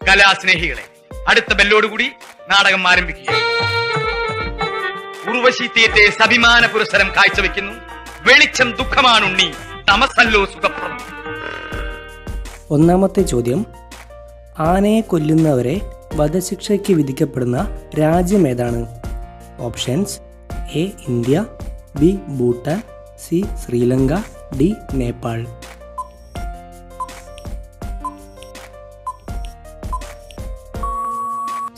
കലാസ്നേഹികളെ, അടുത്ത ബെല്ലോടുകൂടി നാടകം ആരംഭിക്കുകയാണ്. ഉർവശി തിയേറ്റേഴ്സ് അഭിമാന പുരസ്സരം കാഴ്ചവെക്കുന്നു വെളിച്ചം ദുഃഖമാണുണ്ണി, തമസല്ലോ സുഖപ്രദം. ഒന്നാമത്തെ ചോദ്യം, ആനയെ കൊല്ലുന്നവരെ വധശിക്ഷയ്ക്ക് വിധിക്കപ്പെടുന്ന രാജ്യം ഏതാണ്? Options: A India, B Bhutan, C Sri Lanka, D Nepal.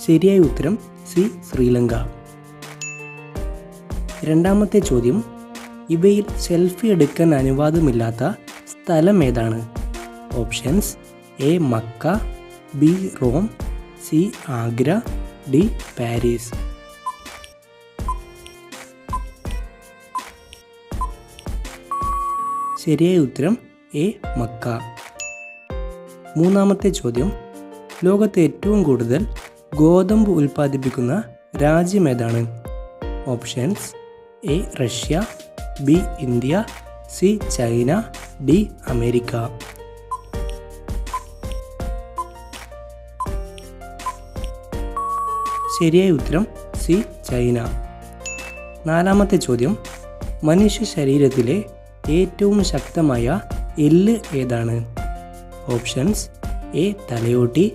ശരിയായ ഉത്തരം സി ശ്രീലങ്ക. രണ്ടാമത്തെ ചോദ്യം, ഇവയിൽ സെൽഫി എടുക്കാൻ അനുവാദമില്ലാത്ത സ്ഥലം ഏതാണ്? Options: A Mecca, B Rome, C Agra, D Paris. ശരിയായ ഉത്തരം എ മക്ക. മൂന്നാമത്തെ ചോദ്യം, ലോകത്ത് ഏറ്റവും കൂടുതൽ ഗോതമ്പ് ഉൽപ്പാദിപ്പിക്കുന്ന രാജ്യം ഏതാണ്? Options: A Russia, B India, C China, D America. ശരിയായ ഉത്തരം സി ചൈന. നാലാമത്തെ ചോദ്യം, മനുഷ്യ ശരീരത്തിലെ ഏറ്റവും ശക്തമായ എല്ല് ഏതാണ്? ഓപ്ഷൻസ്: എ തലയോട്ടി,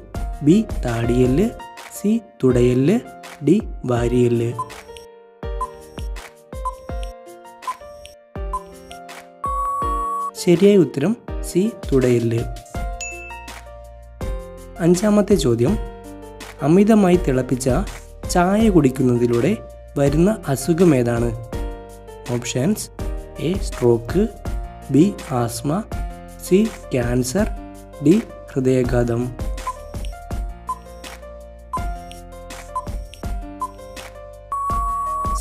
ബി താടിയെല്ല്, സി തുടയെല്ല്, ഡി വാരിയെല്ല്. ശരിയായ ഉത്തരം സി തുടയെല്ല്. അഞ്ചാമത്തെ ചോദ്യം, അമിതമായി തിളപ്പിച്ച ചായ കുടിക്കുന്നതിലൂടെ വരുന്ന അസുഖം ഏതാണ്? Options: A stroke, B asthma, C cancer, D ഹൃദയാഘാതം.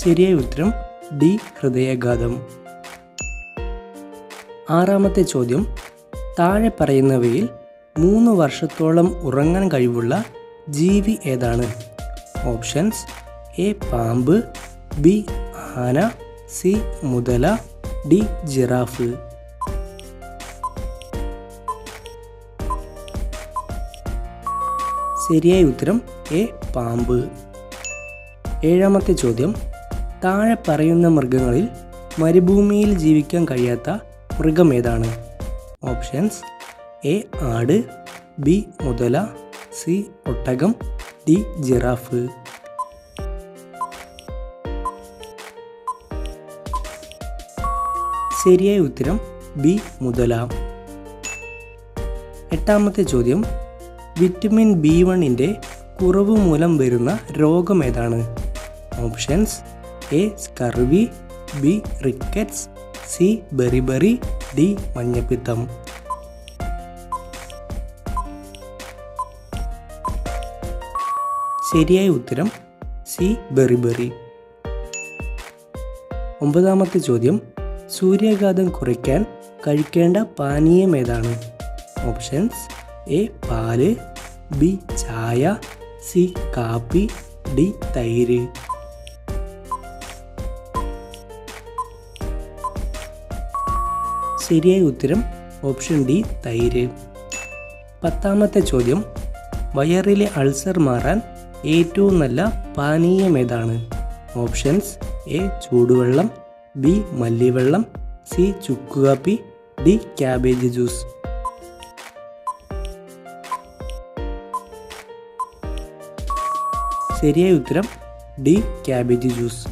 ശരിയായ ഉത്തരം ഡി ഹൃദയാഘാതം. ആറാമത്തെ ചോദ്യം, താഴെ പറയുന്നവയിൽ 3 വർഷത്തോളം ഉറങ്ങാൻ കഴിവുള്ള ജീവി ഏതാണ്? ഓപ്ഷൻസ്: എ പാമ്പ്, ബി ആന, സി മുതല, ഡി ജിറാഫ്. ശരിയായ ഉത്തരം എ പാമ്പ്. ഏഴാമത്തെ ചോദ്യം, താഴെ പറയുന്ന മൃഗങ്ങളിൽ മരുഭൂമിയിൽ ജീവിക്കാൻ കഴിയാത്ത മൃഗം ഏതാണ്? ഓപ്ഷൻസ്: എ ആട്, ബി മുതല, സി ഒട്ടകം, ഡി ജിറാഫ്. ശരിയായ ഉത്തരം ബി മുതല. എട്ടാമത്തെ ചോദ്യം, വിറ്റമിൻ B1 കുറവ് മൂലം വരുന്ന രോഗം ഏതാണ്? Options: A scurvy, B rickets, C beriberi, D മഞ്ഞപ്പിത്തം. ശരിയായ ഉത്തരം സി ബെറിബറി. ഒമ്പതാമത്തെ ചോദ്യം, സൂര്യാഘാതം കുറയ്ക്കാൻ കഴിക്കേണ്ട പാനീയം ഏതാണ്? ഓപ്ഷൻസ്: എ പാല്, ബി ചായ, സി കാപ്പി, ഡി തൈര്. ശരിയായ ഉത്തരം ഓപ്ഷൻ ഡി തൈര്. പത്താമത്തെ ചോദ്യം, വയറിലെ അൾസർ മാറാൻ ഏറ്റവും നല്ല പാനീയം ഏതാണ്? ഓപ്ഷൻസ്: എ ചൂടുവെള്ളം, ബി മല്ലിവെള്ളം, സി ചുക്കുകാപ്പി, ഡി ക്യാബേജ് ജ്യൂസ്. ശരിയായ ഉത്തരം ഡി ക്യാബേജ് ജ്യൂസ്.